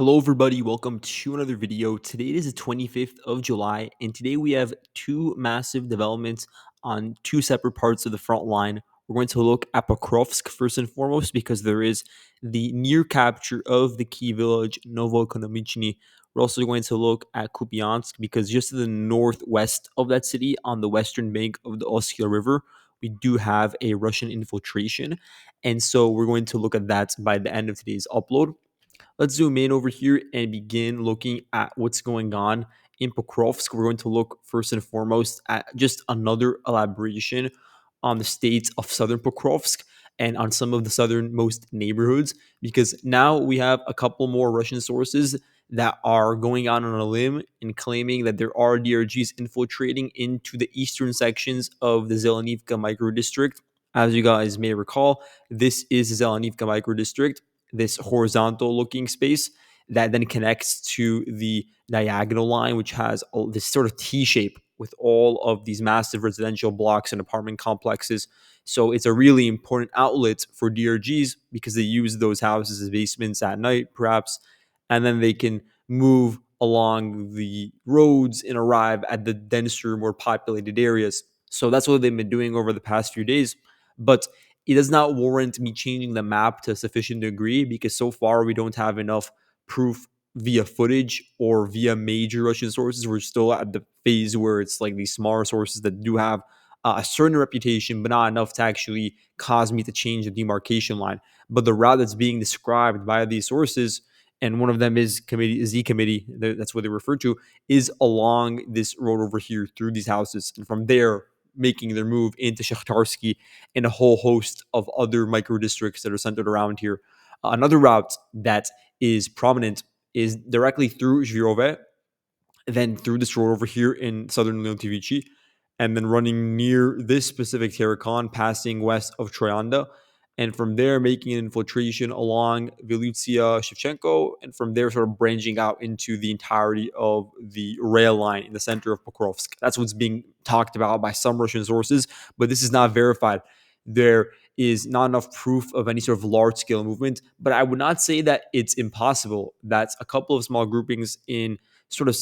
Hello, everybody. Welcome to another video. Today is the 25th of July, and today we have two massive developments on two separate parts of the front line. We're going to look at Pokrovsk first and foremost because there is the near capture of the key village Novoekonomichny. We're also going to look at Kupyansk because just to the northwest of that city, on the western bank of the Oskil River, we do have a Russian infiltration. And so we're going to look at that by the end of today's upload. Let's zoom in over here and begin looking at what's going on in Pokrovsk. We're going to look first and foremost at just another elaboration on the states of southern Pokrovsk and on some of the southernmost neighborhoods, because now we have a couple more Russian sources that are going out on a limb and claiming that there are DRGs infiltrating into the eastern sections of the Zelenivka microdistrict. As you guys may recall, this is the Zelenivka microdistrict, this horizontal looking space that then connects to the diagonal line, which has this sort of T shape with all of these massive residential blocks and apartment complexes. So it's a really important outlet for DRGs because they use those houses as basements at night, perhaps, and then they can move along the roads and arrive at the denser, more populated areas. So that's what they've been doing over the past few days. But it does not warrant me changing the map to a sufficient degree because so far we don't have enough proof via footage or via major Russian sources. We're still at the phase where it's like these smaller sources that do have a certain reputation, but not enough to actually cause me to change the demarcation line. But the route that's being described by these sources, and one of them is committee Z committee, that's what they refer to, is along this road over here through these houses, and from there making their move into Shakhtarsky and a whole host of other micro districts that are centered around here. Another route that is prominent is directly through Zhirove, then through this road over here in southern Leontivici, and then running near this specific Terracan, passing west of Troyanda, and from there making an infiltration along Velutia Shevchenko, and from there sort of branching out into the entirety of the rail line in the center of Pokrovsk. That's what's being talked about by some Russian sources, but this is not verified. There is not enough proof of any sort of large scale movement, but I would not say that it's impossible that a couple of small groupings in sort of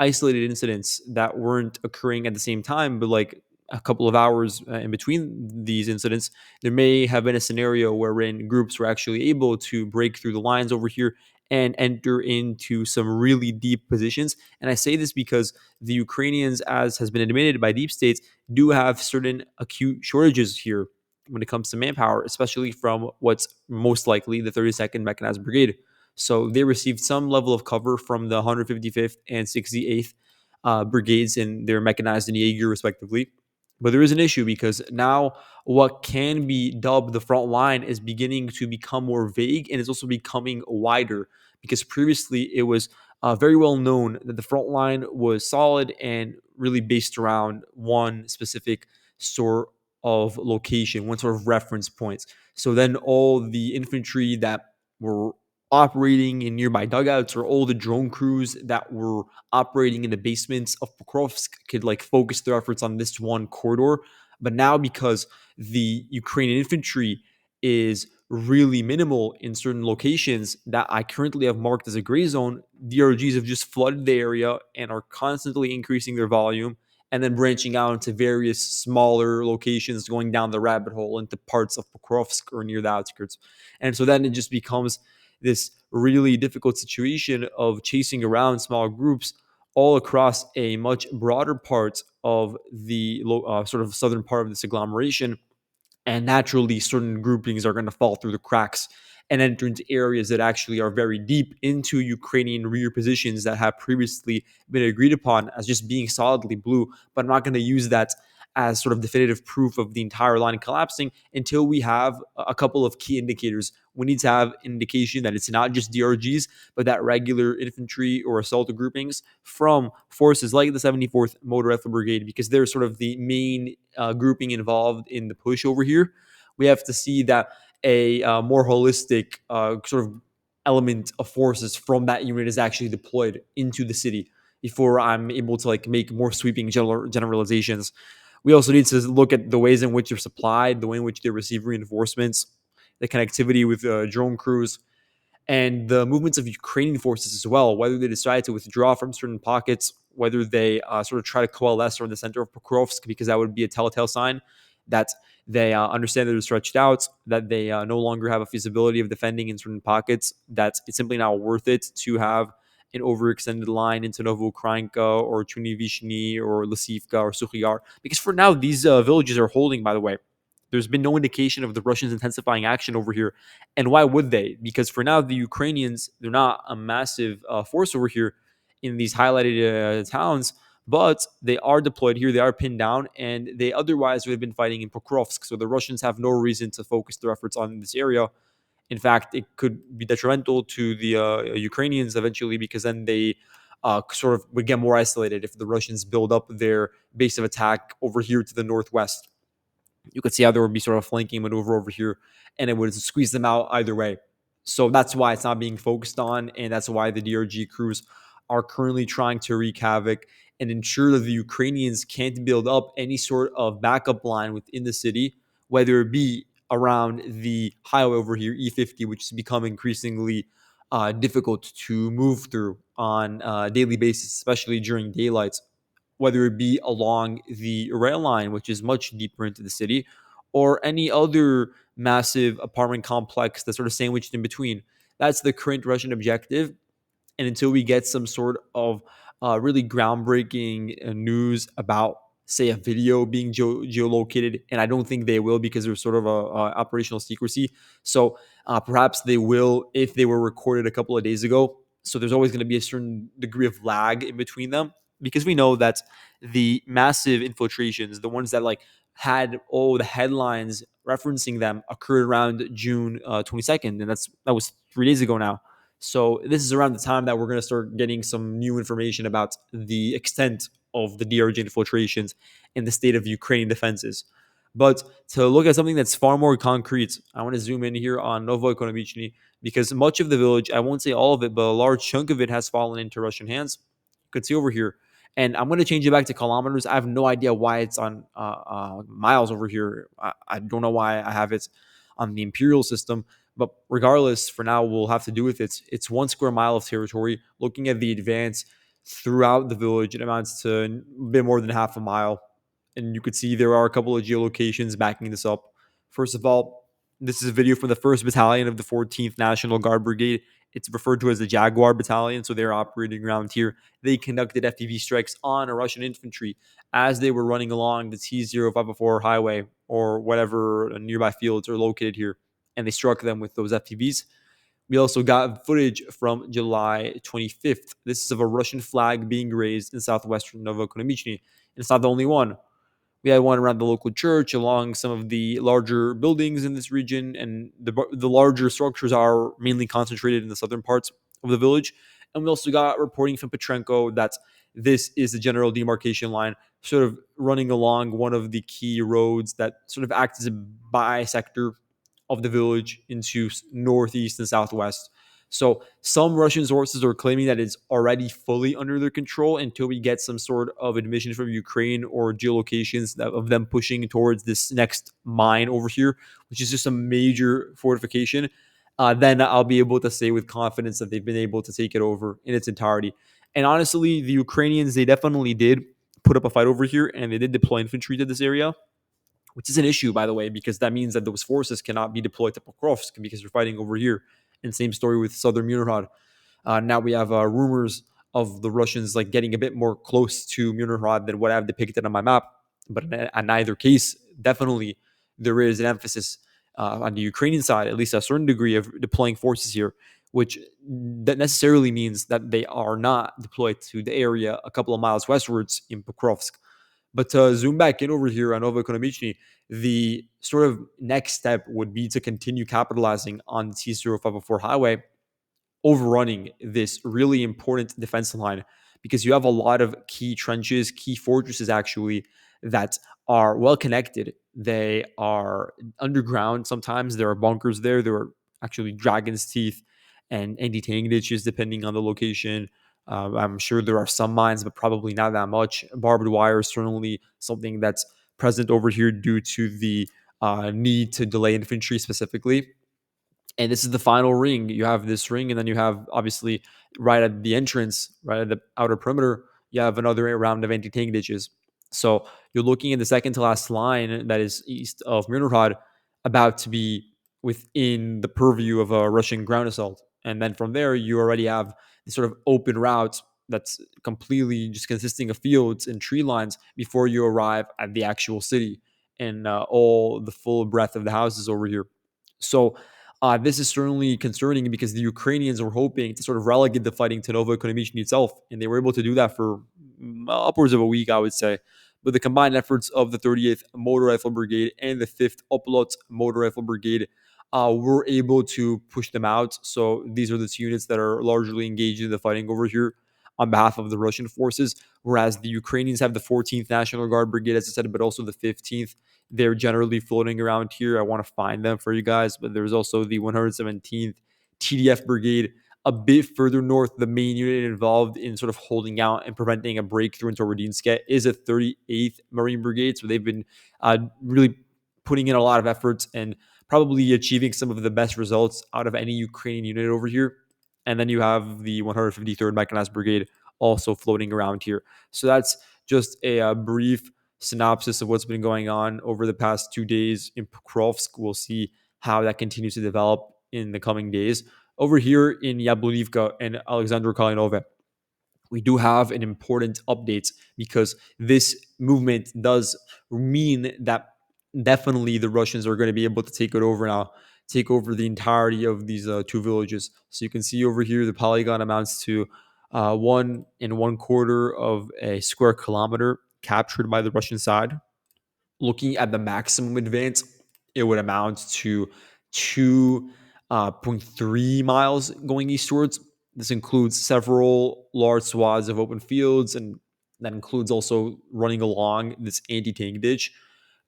isolated incidents that weren't occurring at the same time, but like a couple of hours in between these incidents, there may have been a scenario wherein groups were actually able to break through the lines over here and enter into some really deep positions. And I say this because the Ukrainians, as has been admitted by deep states, do have certain acute shortages here when it comes to manpower, especially from what's most likely the 32nd Mechanized Brigade. So they received some level of cover from the 155th and 68th brigades in their mechanized and Jaeger, respectively. But there is an issue because now what can be dubbed the front line is beginning to become more vague and is also becoming wider because previously it was very well known that the front line was solid and really based around one specific sort of location, one sort of reference points. So then all the infantry that were operating in nearby dugouts or all the drone crews that were operating in the basements of Pokrovsk could like focus their efforts on this one corridor. But now because the Ukrainian infantry is really minimal in certain locations that I currently have marked as a gray zone, DRGs have just flooded the area and are constantly increasing their volume and then branching out into various smaller locations, going down the rabbit hole into parts of Pokrovsk or near the outskirts. And so then it just becomes this really difficult situation of chasing around small groups all across a much broader part of the sort of southern part of this agglomeration. And naturally, certain groupings are going to fall through the cracks and enter into areas that actually are very deep into Ukrainian rear positions that have previously been agreed upon as just being solidly blue. But I'm not going to use that as sort of definitive proof of the entire line collapsing until we have a couple of key indicators. We need to have an indication that it's not just DRGs, but that regular infantry or assault groupings from forces like the 74th Motor Rifle Brigade, because they're sort of the main grouping involved in the push over here. We have to see that a more holistic sort of element of forces from that unit is actually deployed into the city before I'm able to like make more sweeping generalizations. We also need to look at the ways in which they're supplied, the way in which they receive reinforcements, the connectivity with drone crews, and the movements of Ukrainian forces as well, whether they decide to withdraw from certain pockets, whether they sort of try to coalesce around the center of Pokrovsk, because that would be a telltale sign that they understand that they're stretched out, that they no longer have a feasibility of defending in certain pockets, that it's simply not worth it to have an overextended line into Novoukrayinka or Chunivishny or Lysivka or Sukhiyar. Because for now, these villages are holding, by the way. There's been no indication of the Russians intensifying action over here. And why would they? Because for now, the Ukrainians, they're not a massive force over here in these highlighted towns, but they are deployed here. They are pinned down, and they otherwise would have been fighting in Pokrovsk. So the Russians have no reason to focus their efforts on this area. In fact, it could be detrimental to the Ukrainians eventually, because then they sort of would get more isolated if the Russians build up their base of attack over here to the northwest. You could see how there would be sort of flanking maneuver over here, and it would squeeze them out either way. So that's why it's not being focused on, and that's why the DRG crews are currently trying to wreak havoc and ensure that the Ukrainians can't build up any sort of backup line within the city, whether it be around the highway over here, E50, which has become increasingly difficult to move through on a daily basis, especially during daylight, whether it be along the rail line, which is much deeper into the city, or any other massive apartment complex that's sort of sandwiched in between. That's the current Russian objective. And until we get some sort of really groundbreaking news about, say, a video being geolocated, and I don't think they will, because there's sort of a operational secrecy. So perhaps they will if they were recorded a couple of days ago. So there's always going to be a certain degree of lag in between them, because we know that the massive infiltrations, the ones that like had all the headlines referencing them, occurred around June 22nd, and that was 3 days ago now. So this is around the time that we're going to start getting some new information about the extent of the DRG infiltrations and the state of Ukrainian defenses. But to look at something that's far more concrete, I want to zoom in here on Novoekonomichny, because much of the village, I won't say all of it, but a large chunk of it has fallen into Russian hands. You can see over here. And I'm going to change it back to kilometers. I have no idea why it's on miles over here. I don't know why I have it on the imperial system. But regardless, for now, we'll have to do with it. It's 1 square mile of territory. Looking at the advance throughout the village, it amounts to a bit more than half a mile. And you could see there are a couple of geolocations backing this up. First of all, this is a video from the 1st Battalion of the 14th National Guard Brigade. It's referred to as the Jaguar Battalion, so they're operating around here. They conducted FPV strikes on a Russian infantry as they were running along the T0504 highway or whatever nearby fields are located here, and they struck them with those FPVs. We also got footage from July 25th. This is of a Russian flag being raised in southwestern Novoekonomichny. It's not the only one. We had one around the local church, along some of the larger buildings in this region, and the larger structures are mainly concentrated in the southern parts of the village. And we also got reporting from Petrenko that this is the general demarcation line, sort of running along one of the key roads that sort of acts as a bisector of the village into northeast and southwest. So some Russian sources are claiming that it's already fully under their control until we get some sort of admission from Ukraine or geolocations of them pushing towards this next mine over here, which is just a major fortification. Then I'll be able to say with confidence that they've been able to take it over in its entirety. And honestly, the Ukrainians, they definitely did put up a fight over here, and they did deploy infantry to this area, which is an issue, by the way, because that means that those forces cannot be deployed to Pokrovsk because they're fighting over here. And same story with southern Munirhad. Now we have rumors of the Russians like getting a bit more close to Munirhad than what I've depicted on my map. But in either case, definitely there is an emphasis on the Ukrainian side, at least a certain degree of deploying forces here, which that necessarily means that they are not deployed to the area a couple of miles westwards in Pokrovsk. But to zoom back in over here on Novoekonomichny, the sort of next step would be to continue capitalizing on the T0504 highway, overrunning this really important defense line, because you have a lot of key trenches, key fortresses actually, that are well connected. They are underground. Sometimes there are bunkers there. There are actually dragon's teeth and detaining ditches depending on the location. I'm sure there are some mines, but probably not that much. Barbed wire is certainly something that's present over here due to the need to delay infantry specifically. And this is the final ring. You have this ring, and then you have obviously right at the entrance, right at the outer perimeter, you have another round of anti-tank ditches. So you're looking at the second to last line that is east of Mirnorod, about to be within the purview of a Russian ground assault. And then from there, you already have this sort of open route that's completely just consisting of fields and tree lines before you arrive at the actual city and all the full breadth of the houses over here. So this is certainly concerning because the Ukrainians were hoping to sort of relegate the fighting to Novoekonomichny itself, and they were able to do that for upwards of a week, I would say. But the combined efforts of the 38th Motor Rifle Brigade and the 5th Opolot Motor Rifle Brigade were able to push them out. So these are the two units that are largely engaged in the fighting over here on behalf of the Russian forces, whereas the Ukrainians have the 14th National Guard Brigade, as I said, but also the 15th. They're generally floating around here. I want to find them for you guys, but there's also the 117th TDF Brigade a bit further north. The main unit involved in sort of holding out and preventing a breakthrough into Rodinsk is a 38th Marine Brigade. So they've been really putting in a lot of efforts and probably achieving some of the best results out of any Ukrainian unit over here. And then you have the 153rd Mechanized Brigade also floating around here. So that's just a brief synopsis of what's been going on over the past 2 days in Pokrovsk. We'll see how that continues to develop in the coming days. Over here in Yablonivka and Alexander Kalinove, we do have an important update because this movement does mean that definitely the Russians are going to be able to take it over now, take over the entirety of these two villages. So you can see over here the polygon amounts to 1.25 of a square kilometer captured by the Russian side. Looking at the maximum advance, it would amount to 2.3 miles going eastwards. This includes several large swaths of open fields, and that includes also running along this anti-tank ditch.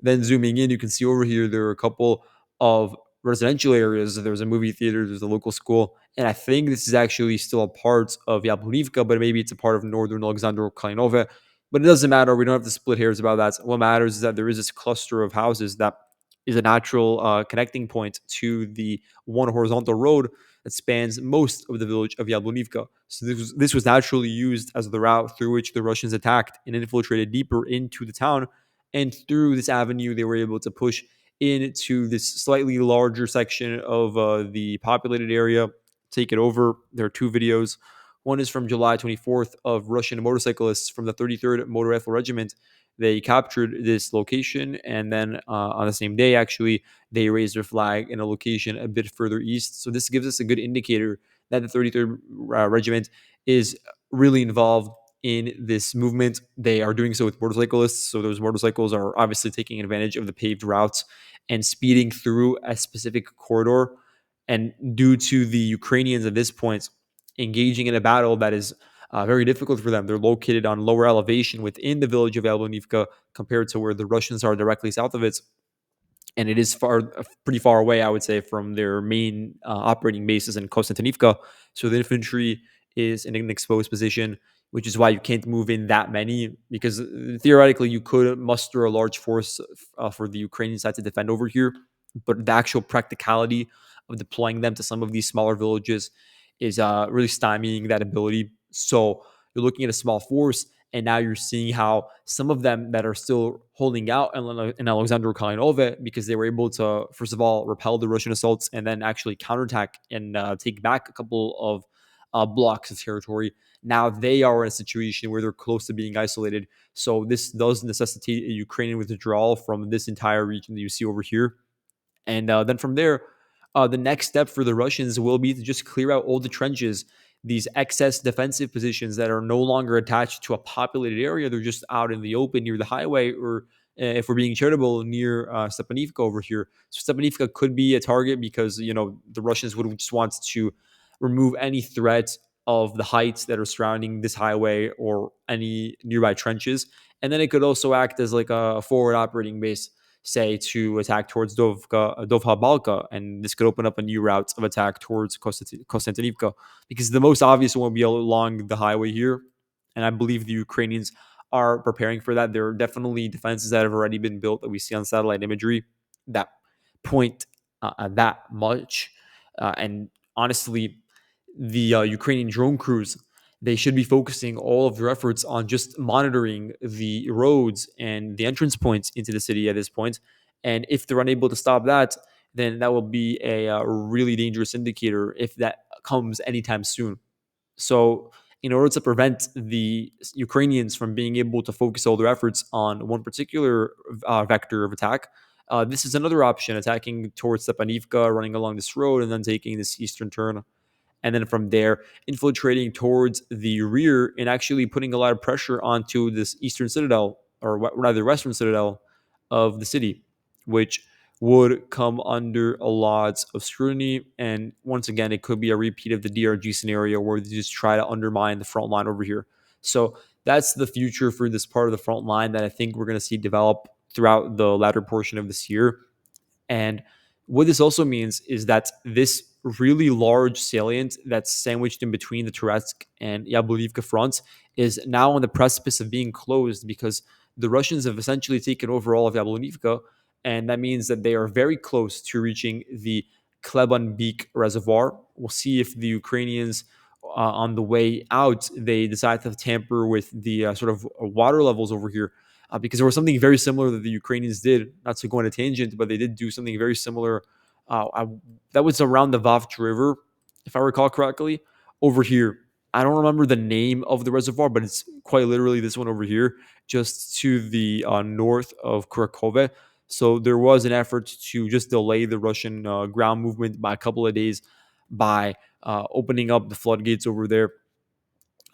Then zooming in, you can see over here there are a couple of residential areas. There's a movie theater, there's a local school, and I think this is actually still a part of Yablonivka, but maybe it's a part of northern Alexander Kalinove. But it doesn't matter. We don't have to split hairs about that. What matters is that there is this cluster of houses that is a natural connecting point to the one horizontal road that spans most of the village of Yablonivka. So this was naturally used as the route through which the Russians attacked and infiltrated deeper into the town. And through this avenue, they were able to push into this slightly larger section of the populated area, take it over. There are two videos. One is from July 24th of Russian motorcyclists from the 33rd Motor Rifle Regiment. They captured this location, and then on the same day, actually, they raised their flag in a location a bit further east. So this gives us a good indicator that the 33rd Regiment is really involved in this movement. They are doing so with motorcyclists. So those motorcycles are obviously taking advantage of the paved routes and speeding through a specific corridor. And due to the Ukrainians at this point engaging in a battle that is very difficult for them, they're located on lower elevation within the village of Yablonivka compared to where the Russians are directly south of it, and it is pretty far away, I would say, from their main operating bases in Kostyantynivka. So the infantry is in an exposed position, which is why you can't move in that many, because theoretically you could muster a large force for the Ukrainian side to defend over here, but the actual practicality of deploying them to some of these smaller villages is really stymieing that ability. So you're looking at a small force, and now you're seeing how some of them that are still holding out in Alexander Kalinove, because they were able to, first of all, repel the Russian assaults and then actually counterattack and take back a couple of blocks of territory. Now they are in a situation where they're close to being isolated. So this does necessitate a Ukrainian withdrawal from this entire region that you see over here. And then from there, the next step for the Russians will be to just clear out all the trenches, these excess defensive positions that are no longer attached to a populated area. They're just out in the open near the highway, or if we're being charitable, near Stepanivka over here. So Stepanivka could be a target because, the Russians would just want to remove any threat of the heights that are surrounding this highway or any nearby trenches. And then it could also act as like a forward operating base, say, to attack towards Dovha Balka, and this could open up a new route of attack towards Kostyantynivka, because the most obvious one would be along the highway here, and I believe the Ukrainians are preparing for that. There are definitely defenses that have already been built that we see on satellite imagery that point at that much. And honestly, the Ukrainian drone crews, they should be focusing all of their efforts on just monitoring the roads and the entrance points into the city at this point. And if they're unable to stop that, then that will be a really dangerous indicator if that comes anytime soon. So, in order to prevent the Ukrainians from being able to focus all their efforts on one particular vector of attack, this is another option: attacking towards Stepanivka, running along this road, and then taking this eastern turn, and then from there infiltrating towards the rear and actually putting a lot of pressure onto this eastern citadel, or rather western citadel of the city, which would come under a lot of scrutiny. And once again, it could be a repeat of the DRG scenario where they just try to undermine the front line over here. So that's the future for this part of the front line that I think we're going to see develop throughout the latter portion of this year. And what this also means is that this really large salient that's sandwiched in between the Turetsk and Yablivka fronts is now on the precipice of being closed because the Russians have essentially taken over all of Yablivka. And that means that they are very close to reaching the Klebanbek reservoir. We'll see if the Ukrainians, on the way out, they decide to tamper with the sort of water levels over here, because there was something very similar that the Ukrainians did. Not to go on a tangent, but they did do something very similar. That was around the Vavch River, if I recall correctly, over here. I don't remember the name of the reservoir, but it's quite literally this one over here, just to the north of Krakow. So there was an effort to just delay the Russian ground movement by a couple of days by opening up the floodgates over there.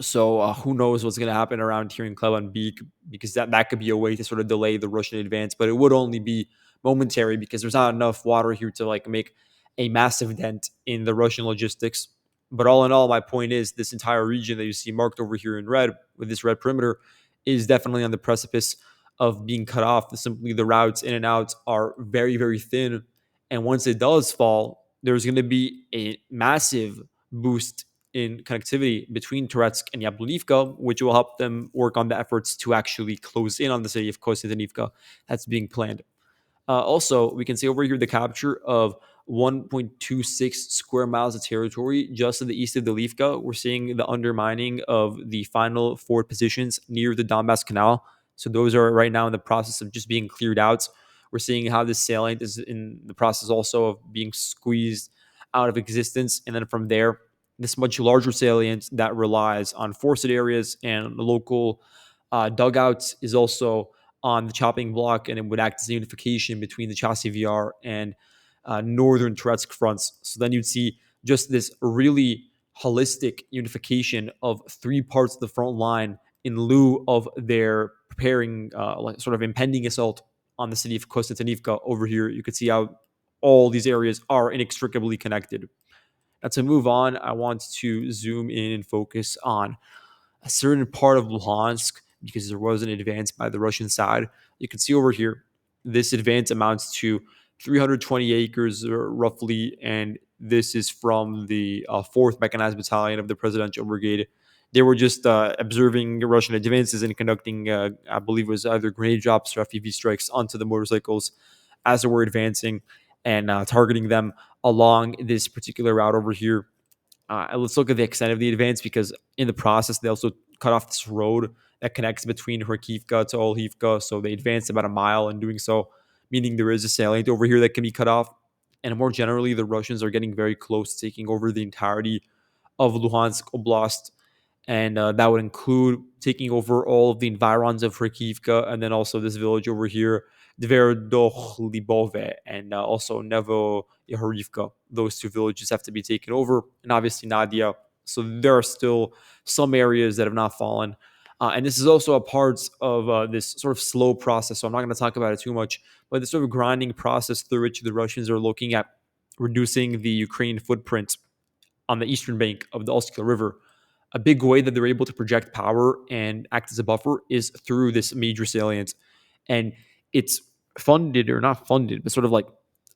So who knows what's going to happen around here in Klebanbek, because that could be a way to sort of delay the Russian advance, but it would only be momentary because there's not enough water here to like make a massive dent in the Russian logistics. But all in all, my point is this entire region that you see marked over here in red with this red perimeter is definitely on the precipice of being cut off. Simply the routes in and out are very, very thin. And once it does fall, there's going to be a massive boost in connectivity between Turetsk and Yablonivka, which will help them work on the efforts to actually close in on the city of Kostyantynivka that's being planned. Also, we can see over here the capture of 1.26 square miles of territory just to the east of Delivka. We're seeing the undermining of the final forward positions near the Donbass Canal. So those are right now in the process of just being cleared out. We're seeing how this salient is in the process also of being squeezed out of existence. And then from there, this much larger salient that relies on forested areas and local dugouts is also on the chopping block, and it would act as a unification between the Chasiv Yar and northern Turetsk fronts. So then you'd see just this really holistic unification of three parts of the front line in lieu of their preparing, like sort of impending assault on the city of Kostyantynivka over here. You could see how all these areas are inextricably connected. Now, to move on, I want to zoom in and focus on a certain part of Luhansk because there was an advance by the Russian side. You can see over here, this advance amounts to 320 acres roughly, and this is from the 4th Mechanized Battalion of the Presidential Brigade. They were just observing Russian advances and conducting, I believe it was either grenade drops or FPV strikes onto the motorcycles as they were advancing and targeting them along this particular route over here. Let's look at the extent of the advance because in the process, they also cut off this road that connects between Kharkivka to Olhivka. So they advanced about a mile in doing so, meaning there is a salient over here that can be cut off. And more generally, the Russians are getting very close to taking over the entirety of Luhansk Oblast, and that would include taking over all of the environs of Kharkivka, and then also this village over here, Dverdokhlibove, and also Nevo Yahorivka. Those two villages have to be taken over, and obviously Nadia. So there are still some areas that have not fallen. And this is also a part of this sort of slow process. So I'm not going to talk about it too much, but this sort of grinding process through which the Russians are looking at reducing the Ukrainian footprint on the eastern bank of the Oskil River. A big way that they're able to project power and act as a buffer is through this major salient. And it's funded or not funded, but sort of like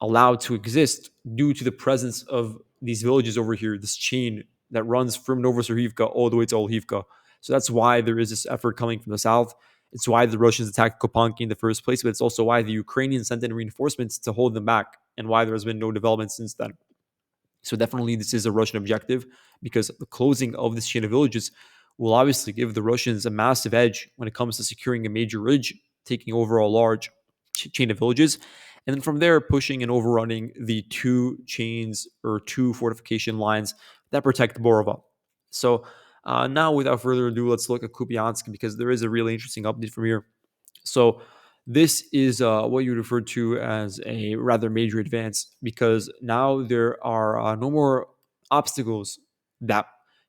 allowed to exist due to the presence of these villages over here, this chain that runs from Novoserhivka all the way to Olhivka. So that's why there is this effort coming from the south. It's why the Russians attacked Kopanki in the first place, but it's also why the Ukrainians sent in reinforcements to hold them back and why there has been no development since then. So definitely this is a Russian objective because the closing of this chain of villages will obviously give the Russians a massive edge when it comes to securing a major ridge, taking over a large chain of villages, and then from there pushing and overrunning the two chains or two fortification lines that protect Borova. So now, without further ado, let's look at Kupyansk because there is a really interesting update from here. So this is what you refer to as a rather major advance because now there are no more obstacles that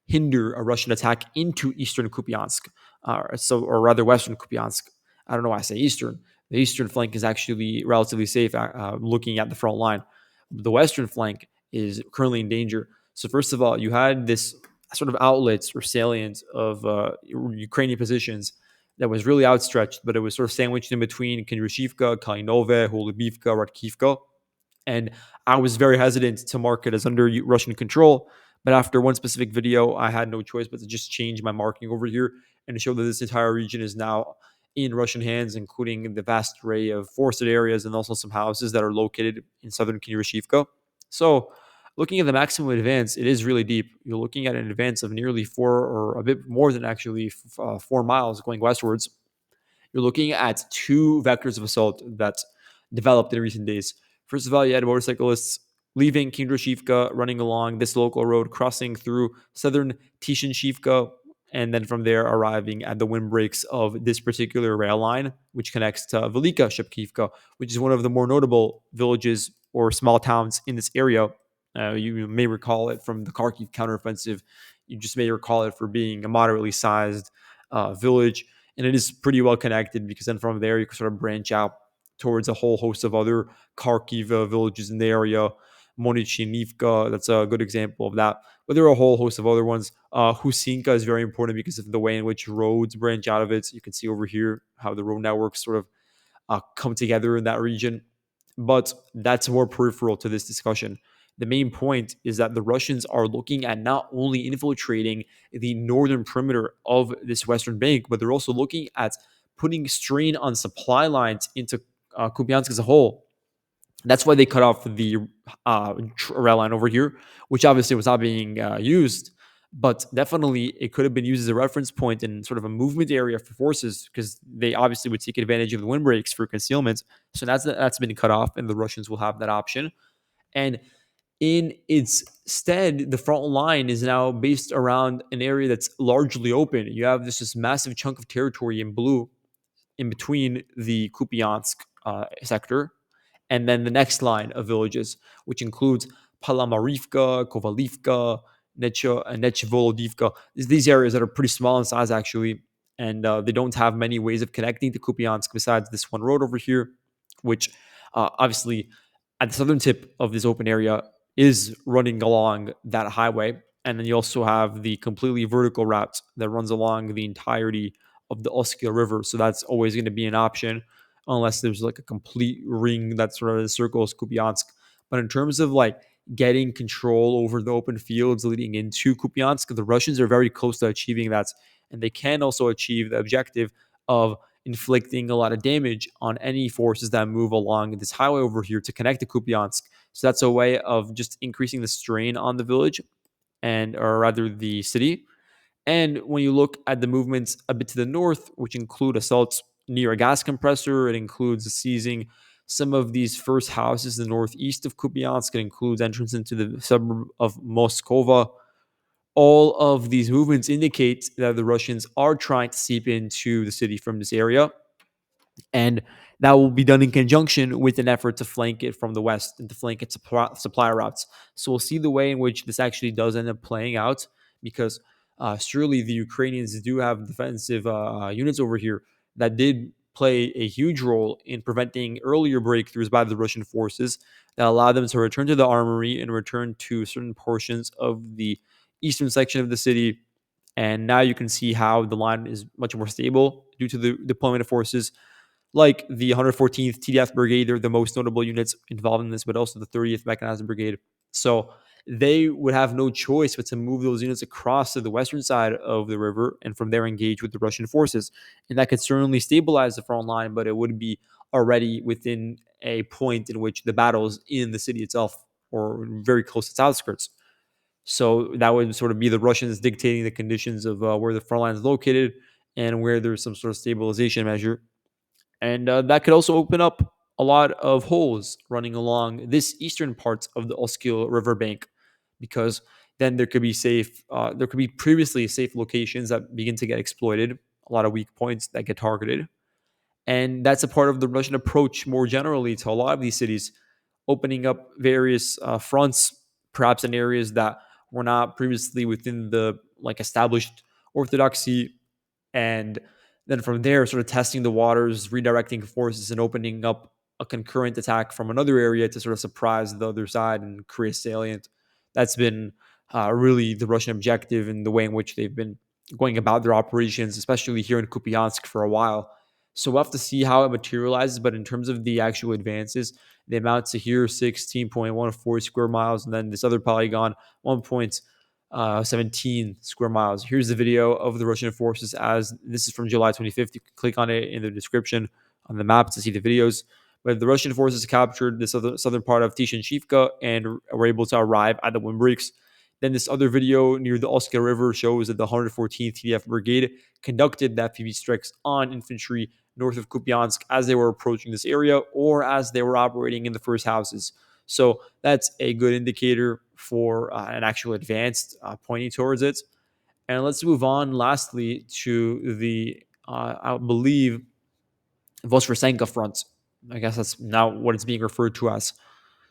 hinder a Russian attack into eastern Kupyansk, or rather western Kupyansk. I don't know why I say eastern. The eastern flank is actually relatively safe, looking at the front line. The western flank is currently in danger. So first of all, you had this sort of outlets or salient of Ukrainian positions that was really outstretched, but it was sort of sandwiched in between Kendryshivka, Kalinove, Holubivka, Radkivka. And I was very hesitant to mark it as under Russian control. But after one specific video, I had no choice but to just change my marking over here and to show that this entire region is now in Russian hands, including the vast array of forested areas and also some houses that are located in southern Kendryshivka. So, looking at the maximum advance, it is really deep. You're looking at an advance of nearly 4 or a bit more than actually 4 miles going westwards. You're looking at two vectors of assault that's developed in recent days. First of all, you had motorcyclists leaving Kindroshivka, running along this local road, crossing through southern Tishinshivka, and then from there arriving at the windbreaks of this particular rail line, which connects to Velika Shepkivka, which is one of the more notable villages or small towns in this area. You may recall it from the Kharkiv counteroffensive. You just may recall it for being a moderately sized village, and it is pretty well connected because then from there you can sort of branch out towards a whole host of other Kharkiv villages in the area. Monichinivka, that's a good example of that. But there are a whole host of other ones. Husinka is very important because of the way in which roads branch out of it. So you can see over here how the road networks sort of come together in that region. But that's more peripheral to this discussion. The main point is that the Russians are looking at not only infiltrating the northern perimeter of this western bank, but they're also looking at putting strain on supply lines into Kupiansk as a whole. That's why they cut off the rail line over here, which obviously was not being used. But definitely, it could have been used as a reference point and sort of a movement area for forces because they obviously would take advantage of the windbreaks for concealment. So that's been cut off, and the Russians will have that option. And in its stead, the front line is now based around an area that's largely open. You have this massive chunk of territory in blue in between the Kupyansk sector and then the next line of villages, which includes Palamarivka, Kovalivka, Nechevolodivka. These areas that are pretty small in size, actually, and they don't have many ways of connecting to Kupiansk besides this one road over here, which obviously at the southern tip of this open area is running along that highway. And then you also have the completely vertical route that runs along the entirety of the Oskil River. So that's always going to be an option unless there's like a complete ring that sort of encircles Kupiansk. But in terms of like getting control over the open fields leading into Kupiansk, the Russians are very close to achieving that. And they can also achieve the objective of inflicting a lot of damage on any forces that move along this highway over here to connect to Kupiansk. So that's a way of just increasing the strain on the village and or rather the city. And when you look at the movements a bit to the north, which include assaults near a gas compressor, it includes seizing some of these first houses in the northeast of Kupiansk. It includes entrance into the suburb of Moskova. All of these movements indicate that the Russians are trying to seep into the city from this area, and that will be done in conjunction with an effort to flank it from the west and to flank its supply routes. So we'll see the way in which this actually does end up playing out, because surely the Ukrainians do have defensive units over here that did play a huge role in preventing earlier breakthroughs by the Russian forces that allowed them to return to the armory and return to certain portions of the eastern section of the city. And now you can see how the line is much more stable due to the deployment of forces like the 114th TDF Brigade. They're the most notable units involved in this, but also the 30th Mechanized Brigade. So they would have no choice but to move those units across to the western side of the river and from there engage with the Russian forces. And that could certainly stabilize the front line, but it would be already within a point in which the battle's in the city itself. or very close to its outskirts. So that would sort of be the Russians dictating the conditions of where the front line is located and where there's some sort of stabilization measure. And that could also open up a lot of holes running along this eastern parts of the Oskil riverbank, because then there could be previously safe locations that begin to get exploited, a lot of weak points that get targeted. And that's a part of the Russian approach more generally to a lot of these cities, opening up various fronts, perhaps in areas that were not previously within the like established orthodoxy, and then from there, sort of testing the waters, redirecting forces, and opening up a concurrent attack from another area to sort of surprise the other side and create a salient. That's been really the Russian objective in the way in which they've been going about their operations, especially here in Kupyansk for a while. So we'll have to see how it materializes. But in terms of the actual advances, they amount to here 16.14 square miles, and then this other polygon 1.17 square miles. Here's the video of the Russian forces as this is from July 25th. You can click on it in the description on the map to see the videos. But the Russian forces captured the southern part of Kostyantynivka and were able to arrive at the windbreaks. Then this other video near the Oskar River shows that the 114th TDF Brigade conducted the FPV strikes on infantry north of Kupyansk as they were approaching this area or as they were operating in the first houses. So that's a good indicator for an actual advance pointing towards it. And let's move on lastly to the, I believe, Vosrosenka front. I guess that's now what it's being referred to as.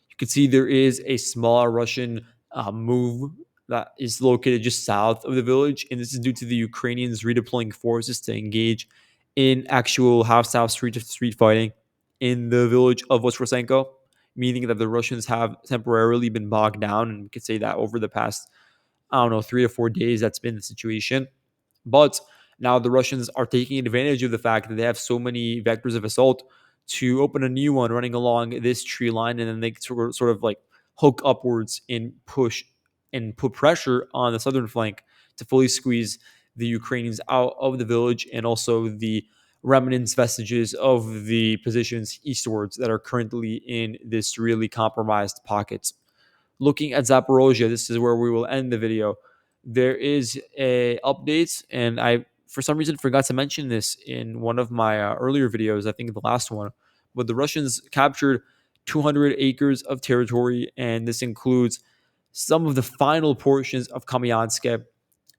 You can see there is a smaller Russian move that is located just south of the village, and this is due to the Ukrainians redeploying forces to engage in actual house-to-house, street-to-street fighting in the village of Vosrosenko, meaning that the Russians have temporarily been bogged down, and we could say that over the past, I don't know, 3 to 4 days, that's been the situation. But now the Russians are taking advantage of the fact that they have so many vectors of assault to open a new one running along this tree line, and then they sort of like hook upwards and push and put pressure on the southern flank to fully squeeze the Ukrainians out of the village and also the remnants, vestiges of the positions eastwards that are currently in this really compromised pocket. Looking at Zaporozhye, this is where we will end the video. There is a update, and I for some reason forgot to mention this in one of my earlier videos. I think the last one, but the Russians captured 200 acres of territory, and this includes some of the final portions of Kamyansk,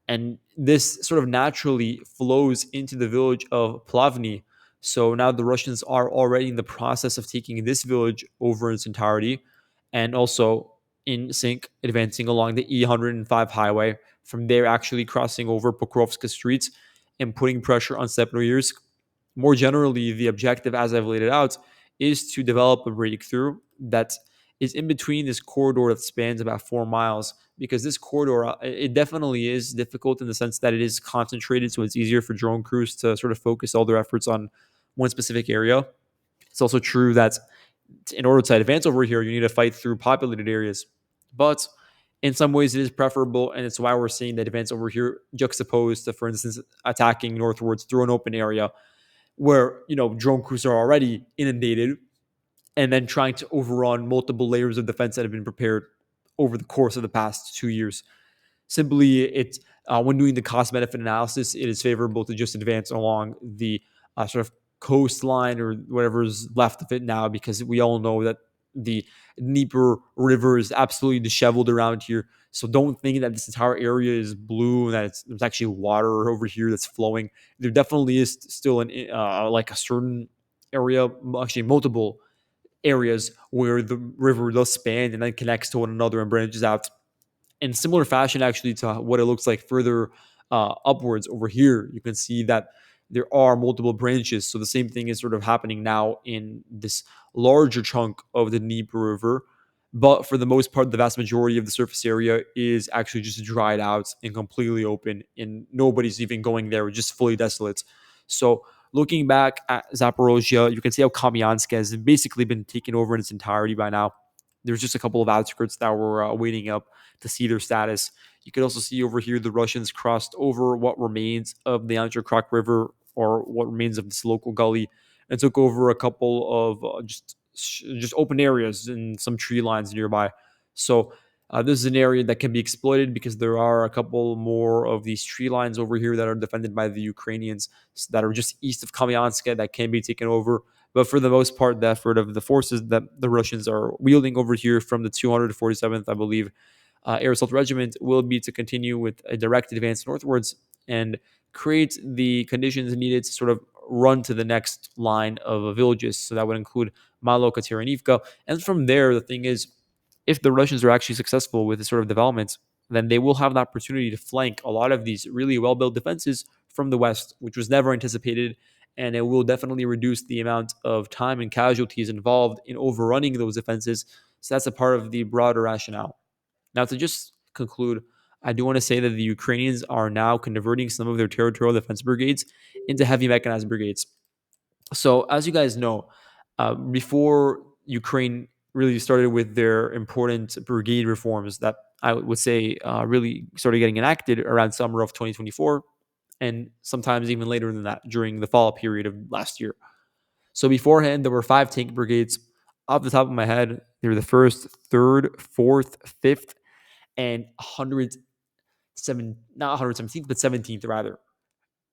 and this sort of naturally flows into the village of Plavny. So now the Russians are already in the process of taking this village over in its entirety, and also in sync advancing along the E105 highway. From there, actually crossing over Pokrovska streets and putting pressure on Stepnoyarsk. More generally, the objective, as I've laid it out, is to develop a breakthrough that is in between this corridor that spans about 4 miles, because this corridor, it definitely is difficult in the sense that it is concentrated, so it's easier for drone crews to sort of focus all their efforts on one specific area. It's also true that in order to advance over here, you need to fight through populated areas. But in some ways, it is preferable, and it's why we're seeing the advance over here juxtaposed to, for instance, attacking northwards through an open area where drone crews are already inundated, and then trying to overrun multiple layers of defense that have been prepared over the course of the past 2 years. Simply, it's when doing the cost benefit analysis, it is favorable to just advance along the sort of coastline or whatever's left of it now, because we all know that the Dnieper River is absolutely disheveled around here. So don't think that this entire area is blue and that there's actually water over here that's flowing. There definitely is still like a certain area, actually multiple areas where the river does span and then connects to one another and branches out in similar fashion, actually, to what it looks like further upwards over here. You can see that there are multiple branches. So the same thing is sort of happening now in this larger chunk of the Dnieper River. But for the most part, the vast majority of the surface area is actually just dried out and completely open, and nobody's even going there, just fully desolate. So looking back at Zaporozhye, you can see how Kamyansk has basically been taken over in its entirety by now. There's just a couple of outskirts that were waiting up to see their status. You can also see over here the Russians crossed over what remains of the Antrokrak River, or what remains of this local gully, and took over a couple of just open areas and some tree lines nearby. So this is an area that can be exploited because there are a couple more of these tree lines over here that are defended by the Ukrainians that are just east of Kamyansk that can be taken over. But for the most part, the effort of the forces that the Russians are wielding over here from the 247th, I believe, Air Assault Regiment will be to continue with a direct advance northwards and create the conditions needed to sort of run to the next line of villages. So that would include Malo, Kostyantynivka. And from there, the thing is, if the Russians are actually successful with this sort of development, then they will have the opportunity to flank a lot of these really well built defenses from the west, which was never anticipated. And it will definitely reduce the amount of time and casualties involved in overrunning those defenses. So that's a part of the broader rationale. Now, to just conclude, I do want to say that the Ukrainians are now converting some of their territorial defense brigades into heavy mechanized brigades. So, as you guys know, before Ukraine really started with their important brigade reforms that I would say really started getting enacted around summer of 2024, and sometimes even later than that during the fall period of last year. So beforehand, there were five tank brigades. Off the top of my head, they were the first, third, fourth, fifth, and 107, not 117th, but 17th rather.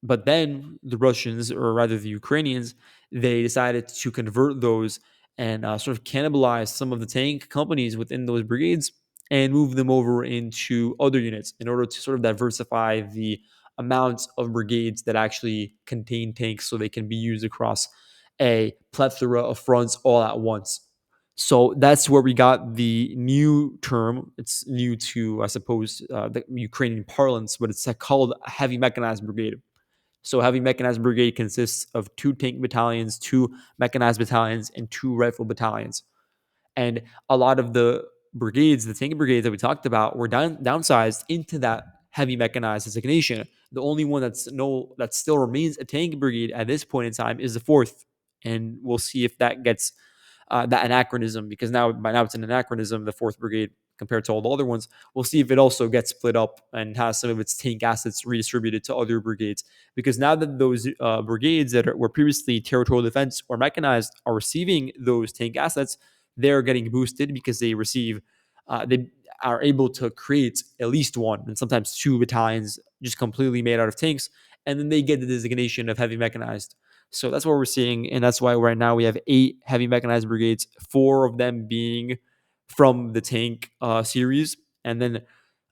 But then the Russians, or rather the Ukrainians, they decided to convert those and sort of cannibalize some of the tank companies within those brigades and move them over into other units in order to sort of diversify the amounts of brigades that actually contain tanks so they can be used across a plethora of fronts all at once. So that's where we got the new term. It's new to, I suppose, the Ukrainian parlance, but it's called a heavy mechanized brigade. So heavy mechanized brigade consists of two tank battalions, two mechanized battalions, and two rifle battalions. And a lot of the brigades, the tank brigades that we talked about, were downsized into that heavy mechanized designation. The only one that still remains a tank brigade at this point in time is the fourth, and we'll see if that gets that anachronism, because now by now it's an anachronism, the fourth brigade compared to all the other ones. We'll see if it also gets split up and has some of its tank assets redistributed to other brigades, because now that those brigades that were previously territorial defense or mechanized are receiving those tank assets, they're getting boosted because they are able to create at least one and sometimes two battalions just completely made out of tanks, and then they get the designation of heavy mechanized. So that's what we're seeing, and that's why right now we have 8 heavy mechanized brigades, 4 of them being from the tank series, and then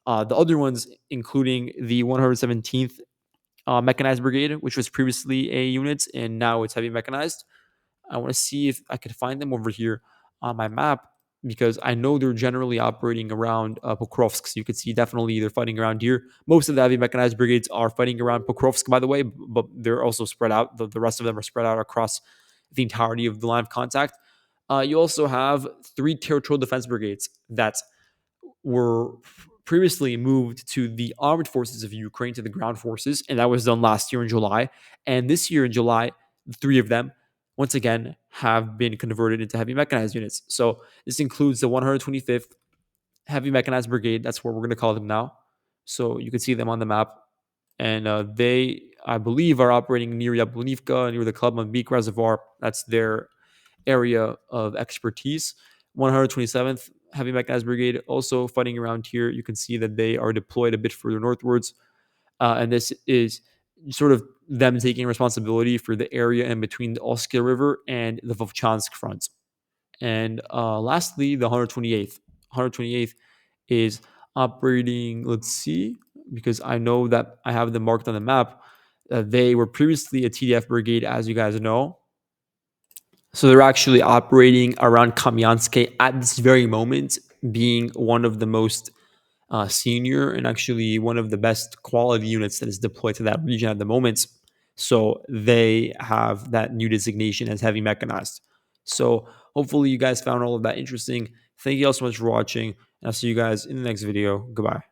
the other ones, including the 117th Mechanized Brigade, which was previously a unit and now it's heavy mechanized. I want to see if I could find them over here on my map, because I know they're generally operating around Pokrovsk. So you can see definitely they're fighting around here. Most of the heavy mechanized brigades are fighting around Pokrovsk, by the way, but they're also spread out. The rest of them are spread out across the entirety of the line of contact. You also have 3 territorial defense brigades that were previously moved to the armed forces of Ukraine, to the ground forces, and that was done last year in July. And this year in July, 3 of them, once again, have been converted into heavy mechanized units. So this includes the 125th Heavy Mechanized Brigade. That's what we're going to call them now. So you can see them on the map. And they, I believe, are operating near Yablonivka, near the Klubman Reservoir. That's their area of expertise. 127th Heavy Mechanized Brigade also fighting around here. You can see that they are deployed a bit further northwards. And this is sort of them taking responsibility for the area in between the Oskil River and the Vovchansk front. And lastly, the 128th. 128th is operating, let's see, because I know that I have them marked on the map. They were previously a TDF brigade, as you guys know. So they're actually operating around Kamyansk at this very moment, being one of the most senior and actually one of the best quality units that is deployed to that region at the moment. So they have that new designation as heavy mechanized. So hopefully you guys found all of that interesting. Thank you all so much for watching, and I'll see you guys in the next video. Goodbye.